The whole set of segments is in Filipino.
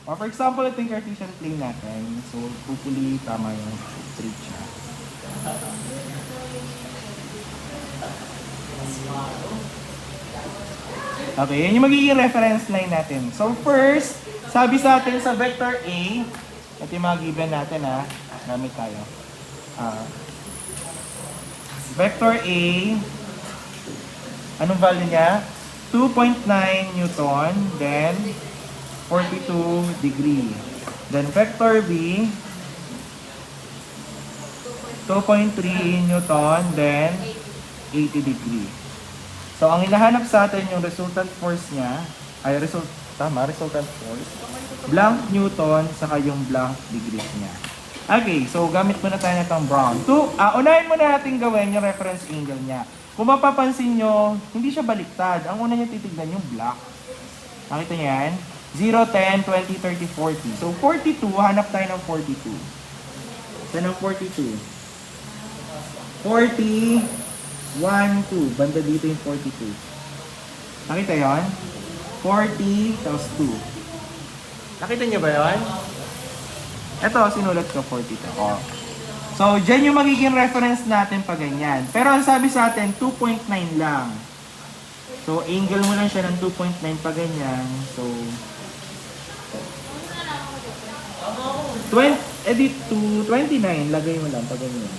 Or for example, ito yung Cartesian plane natin. So, hopefully, tama yung straight siya. Okay, yan yung magiging reference line natin. So, first, sabi sa atin sa vector A, ito yung mga given natin ha. Gamit tayo. Vector A, anong value niya? 2.9 Newton, then 42 degree. Then vector B, 2.3 Newton, then 80 degree. So, ang hinahanap sa atin yung resultant force niya, resultant force, blank Newton, saka yung blank degrees niya. Okay, so gamit muna tayo na itong brown. Unahin muna natin gawin yung reference angle niya. Kung mapapansin nyo, hindi siya baliktad. Ang una niya titignan yung black. Nakita niyo yan? 0, 10, 20, 30, 40. So, 42, hanap tayo ng 42. Saan ang 42? 40, 1, 2. Banda dito yung 42. Nakita yon? 40, tapos 2. Nakita niyo ba yon? Ito, sinulat ko 42. Oh. So, dyan yung magiging reference natin pag ganyan. Pero ang sabi sa atin, 2.9 lang. So, angle mo lang siya ng 2.9 pag ganyan. So, 29, lagay mo lang pag ganyan.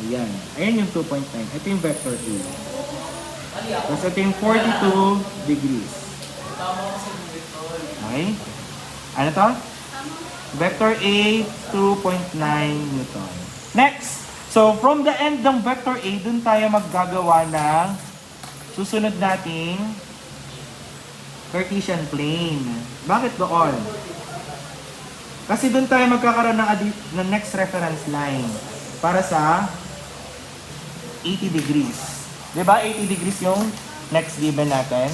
Ayan. Ayan yung 2.9. Ito yung vector A. Tapos ito yung 42 degrees. Okay? Ano to? Vector A, 2.9 Newton. Next! So, from the end ng vector A, dun tayo maggagawa ng susunod nating Cartesian plane. Bakit doon? Kasi dun tayo magkakaroon ng next reference line para sa 80 degrees. Diba? 80 degrees yung next given natin.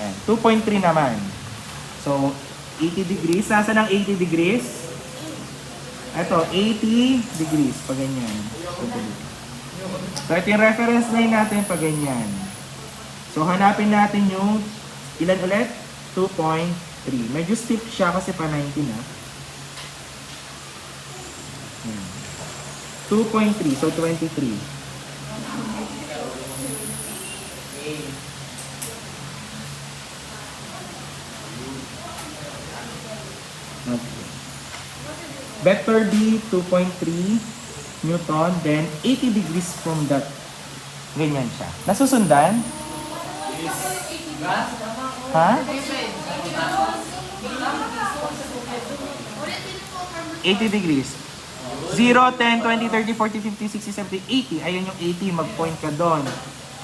Ayan. 2.3 naman. So, 80 degrees. Nasa ng 80 degrees? Ito, 80 degrees. Pag ganyan. So, ito yung reference line natin pag ganyan. So, hanapin natin yung ilan ulit? 2.3. Medyo steep siya kasi pa 19 ha. 2.3. So, 23. Okay. Vector B, 2.3 Newton, then 80 degrees from that. Ganyan siya. Nasusundan? Yes. Ha? 80 degrees. 0, 10, 20, 30, 40, 50, 60, 70, 80. Ayun yung 80. Mag-point ka doon.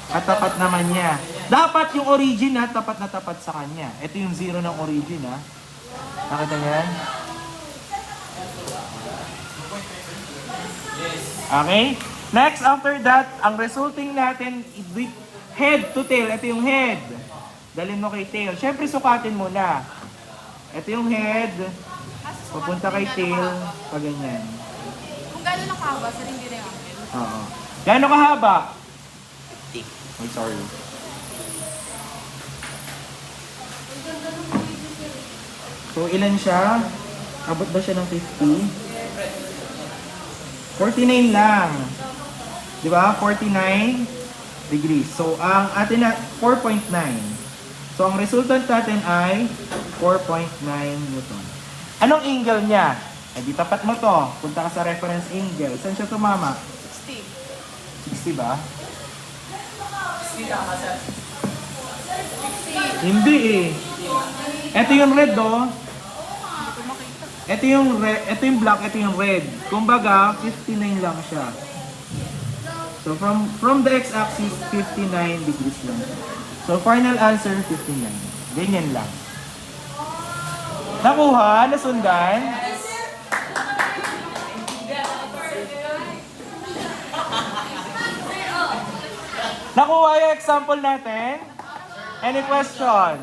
Katapat naman niya. Dapat yung origin ha, tapat na tapat sa kanya. Ito yung 0 ng origin ha. Nakita niyo yan? Okay? Next, after that, ang resulting natin, head to tail. Ito yung head. Dalhin mo kay tail. Siyempre, sukatin mo na. Ito yung head. Papunta kay tail. Pag ganyan. Kung gano'n lang kahaba, sa rin din yung angle. Oo. Gano'n kahaba? Oh, sorry. So, ilan siya? Abot ba siya ng 50? 49 lang. Di ba? 49 degrees. So, ang atin na 4.9. So, ang resultant natin ay 4.9 Newton. Anong angle niya? Eh, di tapat mo to. Punta ka sa reference angle. Saan siya tumama? 60. 60 ba? 60 tama sir. 60. Hindi eh. Ito yung red oh. Ito yung black, ito yung red. Kumbaga, 59 lang siya. So from the x-axis, 59 degrees lang siya. So final answer, 59. Ganyan lang. Nakuha? Nasundan? Nakuha yung example natin? Any question?